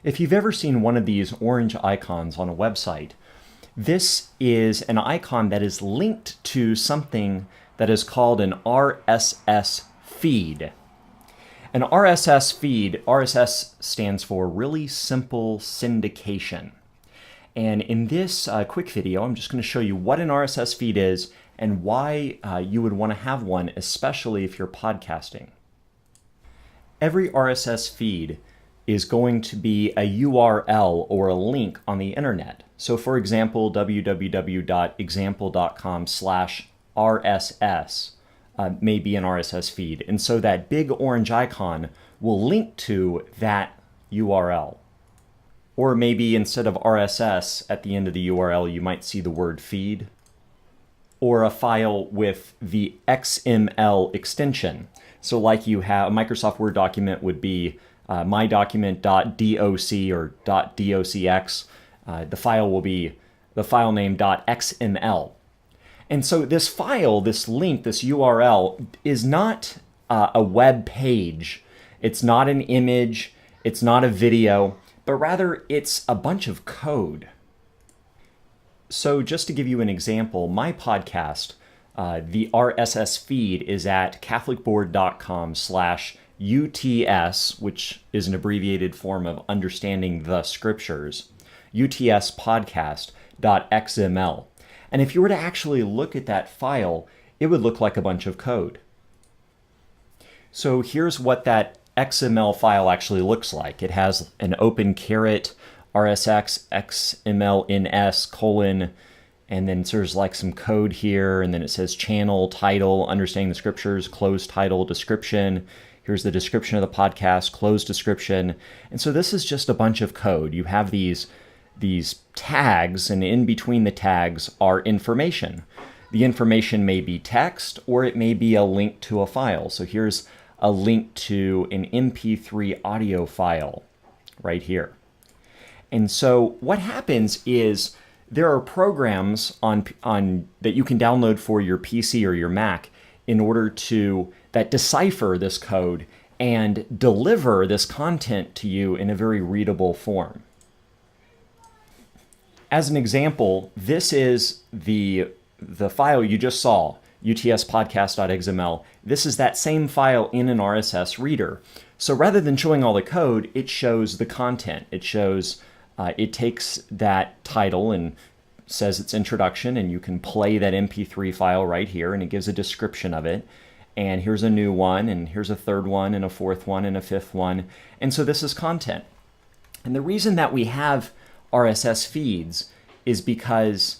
If you've ever seen one of these orange icons on a website, this is an icon that is linked to something that is called an RSS feed. An RSS feed, RSS stands for Really Simple Syndication. And in this quick video, I'm just going to show you what an RSS feed is and why you would want to have one, especially if you're podcasting. Every RSS feed is going to be a URL or a link on the internet. So for example, www.example.com/RSS may be an RSS feed. And so that big orange icon will link to that URL. Or maybe instead of RSS at the end of the URL, you might see the word feed. Or a file with the XML extension. So like you have, a Microsoft Word document would be mydocument.doc or .docx. The file will be the file name .xml. And so this file, this link, this URL is not a web page. It's not an image. It's not a video, but rather it's a bunch of code. So just to give you an example, my podcast, the RSS feed is at catholicboard.com/UTS, which is an abbreviated form of understanding the scriptures, utspodcast.xml. And if you were to actually look at that file, it would look like a bunch of code. So here's what that XML file actually looks like. It has an open caret RSX XMLNS : and then there's like some code here, and then it says channel, title, understanding the scriptures, closed title, description. Here's the description of the podcast, closed description. And so this is just a bunch of code. You have these tags, and in between the tags are information. The information may be text, or it may be a link to a file. So here's a link to an MP3 audio file right here. And so what happens is there are programs on that you can download for your PC or your Mac in order that decipher this code and deliver this content to you in a very readable form. As an example, this is the file you just saw, utspodcast.xml. This is that same file in an RSS reader. So rather than showing all the code, it shows the content. It shows, it takes that title and says its introduction, and you can play that MP3 file right here, and it gives a description of it. And here's a new one, and here's a third one, and a fourth one, and a fifth one. And so this is content. And the reason that we have RSS feeds is because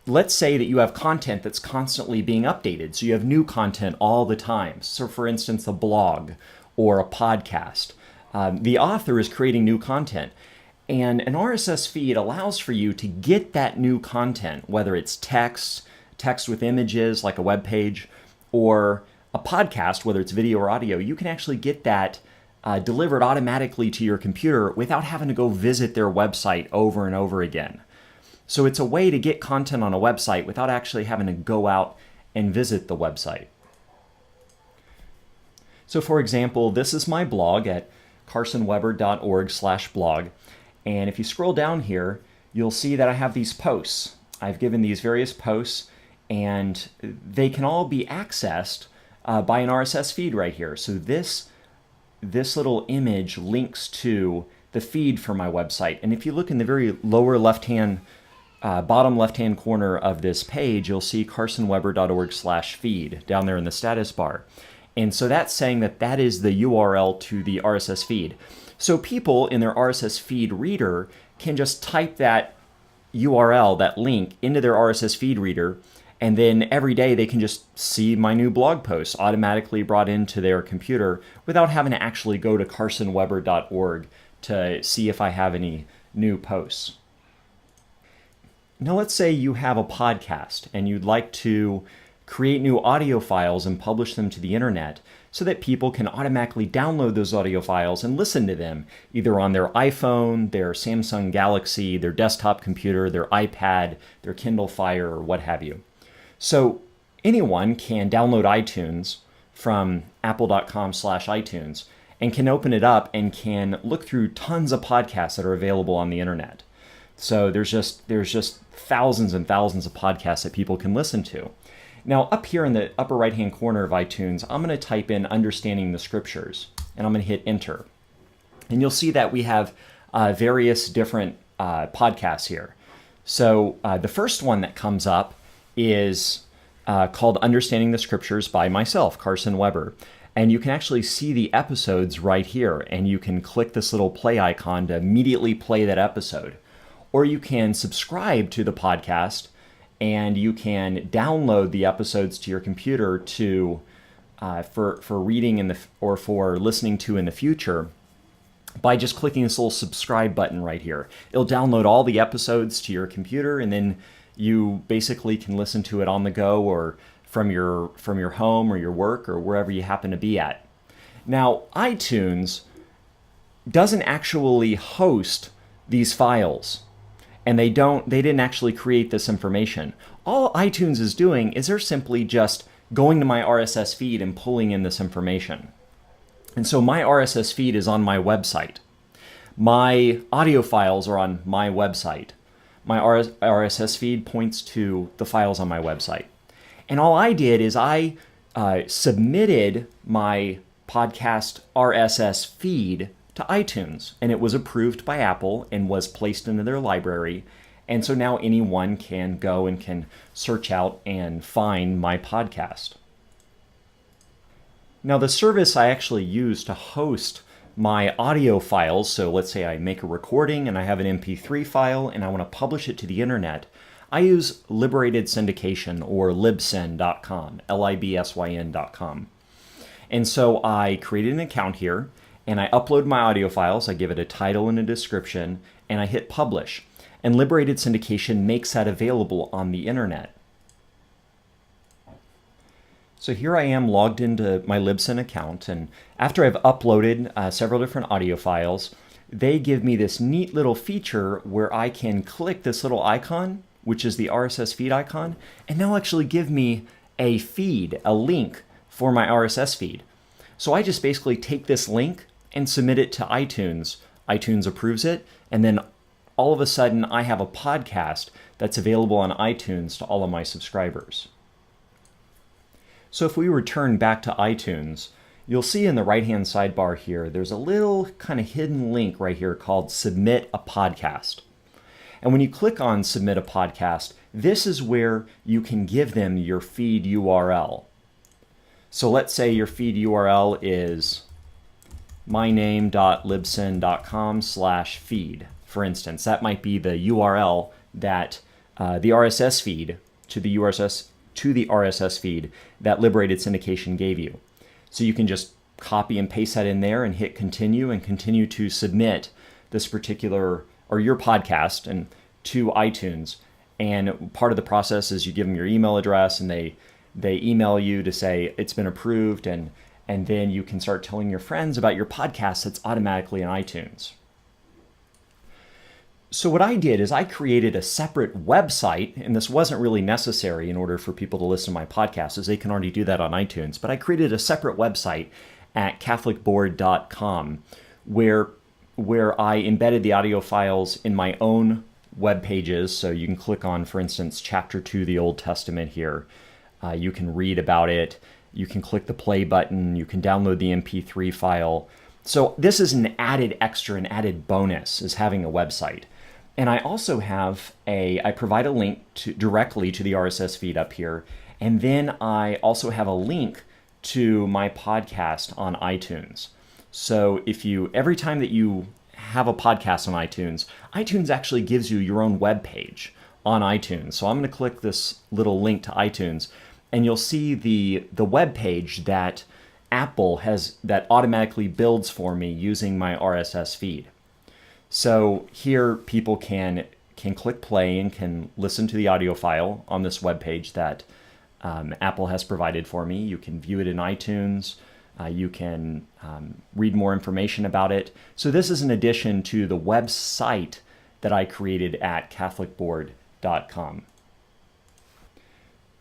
let's say that you have content that's constantly being updated. So you have new content all the time. So for instance, a blog or a podcast. The author is creating new content. And an RSS feed allows for you to get that new content, whether it's text with images like a web page, or a podcast, whether it's video or audio. You can actually get that delivered automatically to your computer without having to go visit their website over and over again. So it's a way to get content on a website without actually having to go out and visit the website. So for example, this is my blog at carsonweber.org/blog. And if you scroll down here, you'll see that I have these posts. I've given these various posts, and they can all be accessed by an RSS feed right here. So this little image links to the feed for my website. And if you look in the very lower left-hand, bottom left-hand corner of this page, you'll see carsonweber.org/feed down there in the status bar. And so that's saying that is the URL to the RSS feed. So people in their RSS feed reader can just type that URL, that link, into their RSS feed reader, and then every day they can just see my new blog posts automatically brought into their computer without having to actually go to carsonweber.org to see if I have any new posts. Now let's say you have a podcast and you'd like to create new audio files and publish them to the internet so that people can automatically download those audio files and listen to them either on their iPhone, their Samsung Galaxy, their desktop computer, their iPad, their Kindle Fire, or what have you. So anyone can download iTunes from apple.com/iTunes and can open it up and can look through tons of podcasts that are available on the internet. So there's just thousands and thousands of podcasts that people can listen to. Now, up here in the upper right-hand corner of iTunes, I'm going to type in Understanding the Scriptures, and I'm going to hit Enter. And you'll see that we have various different podcasts here. So the first one that comes up is called Understanding the Scriptures by myself, Carson Weber. And you can actually see the episodes right here, and you can click this little play icon to immediately play that episode. Or you can subscribe to the podcast, and you can download the episodes to your computer to for reading or for listening to in the future by just clicking this little subscribe button right here. It'll download all the episodes to your computer, and then you basically can listen to it on the go or from your home or your work or wherever you happen to be at. Now, iTunes doesn't actually host these files. And they didn't actually create this information. All iTunes is doing is they're simply just going to my RSS feed and pulling in this information. And so my RSS feed is on my website. My audio files are on my website. My RSS feed points to the files on my website. And all I did is I submitted my podcast RSS feed to iTunes, and it was approved by Apple and was placed into their library. And so now anyone can go and can search out and find my podcast. Now, the service I actually use to host my audio files, so let's say I make a recording and I have an MP3 file and I want to publish it to the internet, I use Liberated Syndication, or libsyn.com, libsyn.com. And so I created an account here, and I upload my audio files, I give it a title and a description, and I hit publish. And Liberated Syndication makes that available on the internet. So here I am logged into my Libsyn account, and after I've uploaded several different audio files, they give me this neat little feature where I can click this little icon, which is the RSS feed icon, and they'll actually give me a feed, a link for my RSS feed. So I just basically take this link and submit it to iTunes. iTunes approves it, and then all of a sudden I have a podcast that's available on iTunes to all of my subscribers. So if we return back to iTunes, you'll see in the right-hand sidebar here, there's a little kind of hidden link right here called Submit a Podcast. And when you click on Submit a Podcast, this is where you can give them your feed URL. So let's say your feed URL is myname.libsyn.com/feed, for instance. That might be the URL that the RSS feed to the RSS feed that Liberated Syndication gave you. So you can just copy and paste that in there and hit continue and continue to submit this particular or your podcast and to iTunes. And part of the process is you give them your email address, and they email you to say it's been approved, and then you can start telling your friends about your podcast that's automatically in iTunes. So what I did is I created a separate website, and this wasn't really necessary in order for people to listen to my podcast, as they can already do that on iTunes, but I created a separate website at catholicboard.com where I embedded the audio files in my own web pages. So you can click on, for instance, chapter 2 of the Old Testament here. You can read about it. You can click the play button. You can download the MP3 file. So this is an added extra, an added bonus, is having a website. And I also have I provide a link directly to the RSS feed up here. And then I also have a link to my podcast on iTunes. So every time that you have a podcast on iTunes, iTunes actually gives you your own web page on iTunes. So I'm going to click this little link to iTunes, and you'll see the web page that Apple has that automatically builds for me using my RSS feed. So here people can click play and can listen to the audio file on this web page that Apple has provided for me. You can view it in iTunes. You can read more information about it. So this is in addition to the website that I created at catholicboard.com.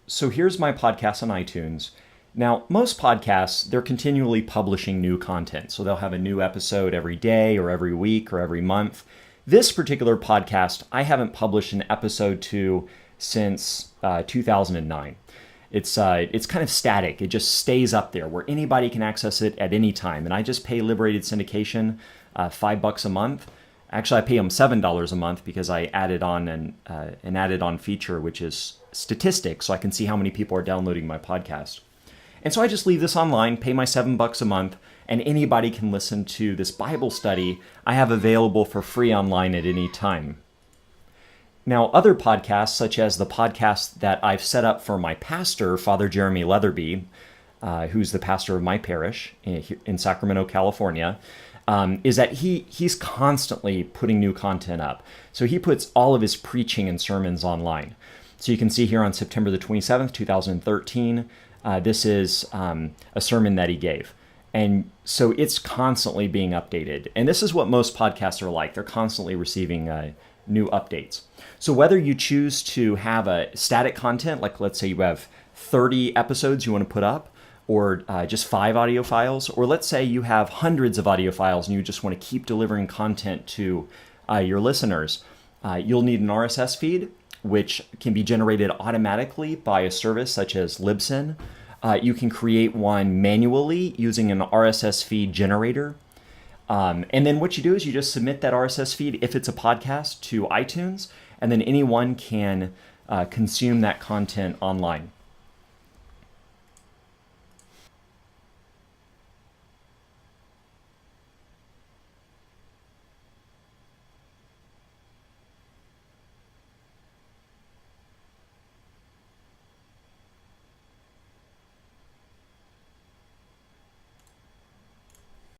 So here's my podcast on iTunes. Now, most podcasts, they're continually publishing new content. So they'll have a new episode every day or every week or every month. This particular podcast, I haven't published an episode to since 2009. It's kind of static. It just stays up there where anybody can access it at any time. And I just pay Liberated Syndication $5 a month. Actually, I pay them $7 a month because I added on an added-on feature, which is statistics, so I can see how many people are downloading my podcast. And so I just leave this online, pay my $7 a month, and anybody can listen to this Bible study I have available for free online at any time. Now, other podcasts, such as the podcast that I've set up for my pastor, Father Jeremy Leatherby, who's the pastor of my parish in Sacramento, California, is that he's constantly putting new content up. So he puts all of his preaching and sermons online. So you can see here on September the 27th, 2013, this is a sermon that he gave. And so it's constantly being updated. And this is what most podcasts are like. They're constantly receiving new updates. So whether you choose to have a static content, like let's say you have 30 episodes you want to put up, or just 5 audio files, or let's say you have hundreds of audio files and you just want to keep delivering content to your listeners, you'll need an RSS feed, which can be generated automatically by a service such as Libsyn. You can create one manually using an RSS feed generator. And then what you do is you just submit that RSS feed, if it's a podcast, to iTunes, and then anyone can consume that content online.